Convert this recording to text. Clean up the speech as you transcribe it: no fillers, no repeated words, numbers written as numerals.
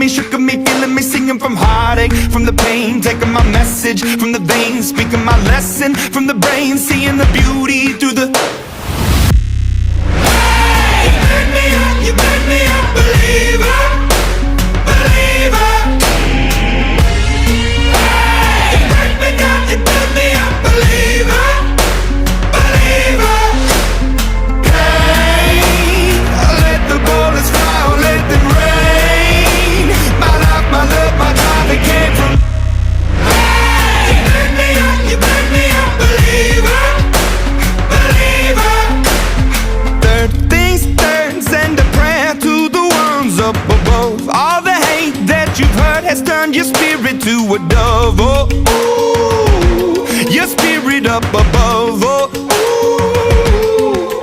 me, shook me, feeling me, singing from heartache, from the pain, taking my message from the veins, speaking my lesson from the brain, seeing the beauty through the. You made me a believer, believer. You break me down, you build me up, believer, believer. Hey, let the bullets fly, or let them rain. My life, my love, my drive, it came from. Hey, you made me a believer, believer. Third things third, send a prayer to the ones up above. All the hate that you've heard has turned your spirit to a dove. Oh, oh.